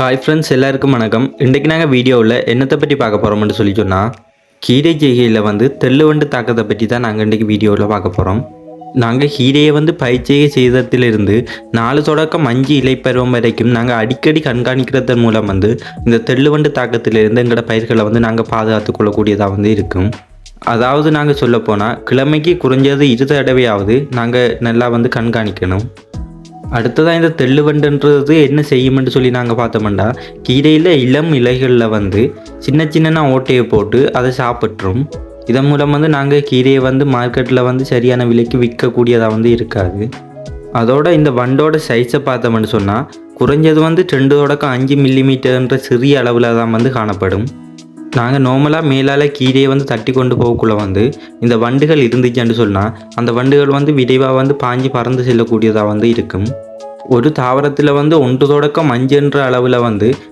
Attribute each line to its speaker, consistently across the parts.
Speaker 1: Hi friends, எல்லாருக்கும் வணக்கம். இன்றைக்கு நாங்கள் வீடியோவில் என்னத்தை பற்றி பார்க்க போகிறோம்னு சொல்லி சொன்னால், கீரை செய்கையில் தெள்ளுவண்டு தாக்கத்தை பற்றி தான் நாங்கள் இன்றைக்கி வீடியோவில் பார்க்க போகிறோம். நாங்கள் கீரையை பயிற்சியை செய்ததிலிருந்து 4 தொடக்கம் 5 இலைப்பருவம் வரைக்கும் நாங்கள் அடிக்கடி கண்காணிக்கிறதன் மூலம் இந்த தெள்ளுவண்டு தாக்கத்திலிருந்து எங்களோட பயிர்களை நாங்கள் பாதுகாத்து கொள்ளக்கூடியதாக இருக்கும். அதாவது நாங்கள் சொல்லப்போனால் கிழமைக்கு குறைஞ்சது 2 தடவையாவது நாங்கள் நல்லா கண்காணிக்கணும். அடுத்ததாக இந்த தெள்ளுவண்டுன்றது என்ன செய்யுமென்று சொல்லி நாங்கள் பார்த்தோம்னா, கீரையில் இளம் இலைகளில் சின்ன சின்ன ஓட்டையை போட்டு அதை சாப்பிட்றோம். இதன் மூலம் நாங்கள் கீரையை மார்க்கெட்டில் சரியான விலைக்கு விற்கக்கூடியதாக இருக்காது. அதோட இந்த வண்டோட சைஸை பார்த்தோம்னு சொன்னால் குறைஞ்சது 2 தொடக்கம் 5 மில்லிமீட்டர்ன்ற சிறிய அளவில் தான் காணப்படும். நாங்கள் நார்மலாக மேலால் கீரையை தட்டி கொண்டு போகக்குள்ளே இந்த வண்டுகள் இருந்துச்சுன்னு சொன்னால் அந்த வண்டுகள் விரைவாக பாஞ்சு பறந்து செல்லக்கூடியதாக இருக்கும். ஒரு தாவரத்தில் 1 தொடக்கம் 5 என்ற அளவில்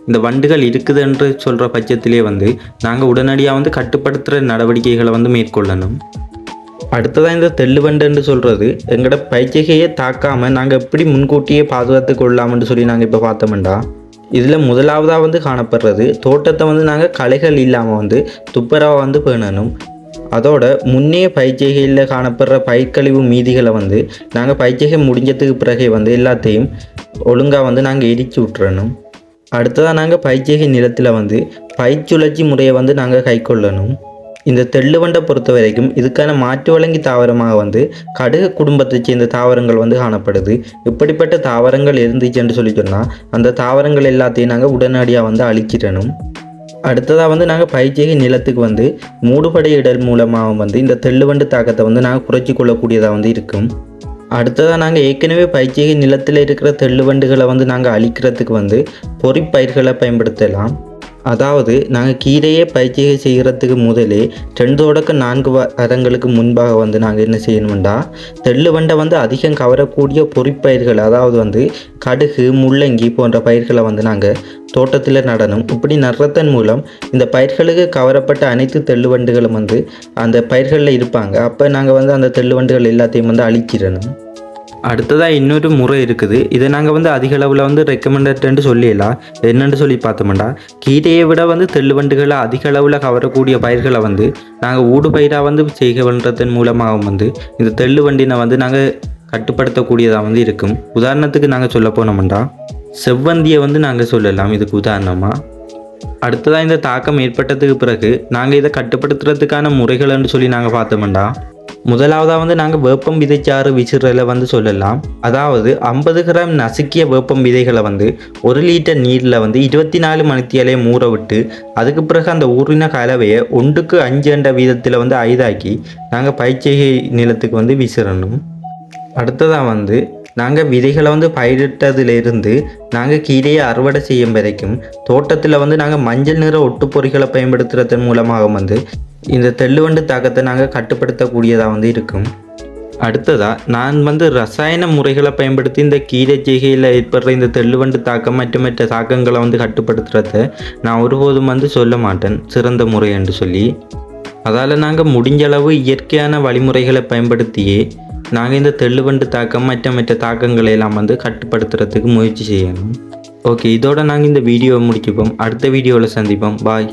Speaker 1: இந்த வண்டுகள் இருக்குது என்று சொல்கிற பட்சத்திலே நாங்கள் உடனடியாக கட்டுப்படுத்துகிற நடவடிக்கைகளை மேற்கொள்ளணும். அடுத்ததாக இந்த தெள்ளுவண்டு என்று சொல்கிறது எங்களோட பயிற்சிகையை தாக்காமல் நாங்கள் எப்படி முன்கூட்டியே பாதுகாத்து கொள்ளலாம்னு சொல்லி நாங்கள் இப்போ பார்த்தோம்டா, இதில் முதலாவதாக காணப்படுறது தோட்டத்தை நாங்கள் களைகள் இல்லாமல் துப்புரவாக பேணணும். அதோட முன்னே பயிற்சிகையில் காணப்படுற பயிர்க்கழிவு மீதிகளை நாங்கள் பயிற்சிகை முடிஞ்சதுக்கு பிறகு எல்லாத்தையும் ஒழுங்காக நாங்கள் எரிச்சு விட்டுறணும். அடுத்ததாக நாங்கள் பயிற்சிகை நிலத்தில் பயிர் சுழற்சி முறையை நாங்கள் கைக்கொள்ளணும். இந்த தெள்ளுவண்டை பொறுத்த வரைக்கும் இதுக்கான மாற்று வழங்கி தாவரமாக கடுகு குடும்பத்தை சேர்ந்த தாவரங்கள் காணப்படுது. இப்படிப்பட்ட தாவரங்கள் இருந்துச்சுன்னு சொல்லி சொன்னால் அந்த தாவரங்கள் எல்லாத்தையும் நாங்கள் உடனடியாக அழிச்சிடணும். அடுத்ததாக நாங்கள் பயிற்சிகை நிலத்துக்கு மூடுபடை இடல் மூலமாக இந்த தெள்ளுவண்டு தாக்கத்தை நாங்கள் குறைச்சி கொள்ளக்கூடியதாக இருக்கும். அடுத்ததாக நாங்கள் ஏற்கனவே பயிற்சிகை நிலத்தில் இருக்கிற தெள்ளுவண்டுகளை நாங்கள் அழிக்கிறதுக்கு பொறிப்பயிர்களை பயன்படுத்தலாம். அதாவது நாங்கள் கீரையே பயிற்சிகை செய்கிறதுக்கு முதலே 2 தொடக்கம் 4 வாரங்களுக்கு முன்பாக நாங்கள் என்ன செய்யணும்டா, தெள்ளுவண்டை அதிகம் கவரக்கூடிய பொறிப்பயிர்கள், அதாவது கடுகு, முள்ளங்கி போன்ற பயிர்களை நாங்கள் தோட்டத்தில் நடணும். இப்படி நடுறதன் மூலம் இந்த பயிர்களுக்கு கவரப்பட்ட அனைத்து தெள்ளுவண்டுகளும் அந்த பயிர்களில் இருப்பாங்க. அப்போ நாங்கள் அந்த தெள்ளுவண்டுகள் எல்லாத்தையும் அழிச்சிடணும். அடுத்ததாக இன்னொரு முறை இருக்குது. இதை நாங்கள் அதிக அளவில் ரெக்கமெண்டட்னு சொல்லிடலாம். என்னென்னு சொல்லி பார்த்தோம்னா, கீரையை விட தெள்ளுவண்டுகளை அதிக அளவில் கவரக்கூடிய பயிர்களை நாங்கள் ஊடு பயிராக செய்க பண்ணுறதன் மூலமாக இந்த தெள்ளுவண்டினை நாங்கள் கட்டுப்படுத்தக்கூடியதாக இருக்கும். உதாரணத்துக்கு நாங்கள் சொல்ல போனோம்னா செவ்வந்தியை நாங்கள் சொல்லலாம் இதுக்கு உதாரணமாக. அடுத்ததாக இந்த தாக்கம் ஏற்பட்டதுக்கு பிறகு நாங்கள் இதை கட்டுப்படுத்துறதுக்கான முறைகள்னு சொல்லி நாங்கள் பார்த்தோம்னா, முதலாவதாக நாங்கள் வேப்பம் விதைச்சாறு விசிறலை சொல்லலாம். அதாவது 50 கிராம் நசுக்கிய வேப்பம் விதைகளை 1 லிட்டர் நீரில் 24 மணித்தியாலே ஊற விட்டு அதுக்கு பிறகு அந்த ஊறின கலவையை 1:5 என்ற வீதத்தில் ஐதாக்கி நாங்கள் பயிற்சிகை நிலத்துக்கு விசிறணும். அடுத்ததாக நாங்கள் விதைகளை பயிரிட்டதிலிருந்து நாங்கள் கீரையை அறுவடை செய்யும் வரைக்கும் தோட்டத்தில் நாங்கள் மஞ்சள் நிற ஒட்டுப்பொறிகளை பயன்படுத்துறதன் மூலமாக இந்த தெள்ளுவண்டு தாக்கத்தை நாங்கள் கட்டுப்படுத்தக்கூடியதாக இருக்கும். அடுத்ததாக நான் ரசாயன முறைகளை பயன்படுத்தி இந்த கீரை செய்கையில் ஏற்படுற இந்த தெள்ளுவண்டு தாக்கம் மற்ற தாக்கங்களை கட்டுப்படுத்துறத நான் ஒருபோதும் சொல்ல மாட்டேன் சிறந்த முறை என்று சொல்லி. அதால் நாங்கள் முடிஞ்ச அளவு இயற்கையான வழிமுறைகளை பயன்படுத்தியே நாங்கள் இந்த தெள்ளுவண்டு தாக்கம் மற்ற தாக்கங்களை எல்லாம் கட்டுப்படுத்துறதுக்கு முயற்சி செய்யணும். ஓகே, இதோட நாங்கள் இந்த வீடியோவை முடிச்சுப்போம். அடுத்த வீடியோவில் சந்திப்போம். பாய்.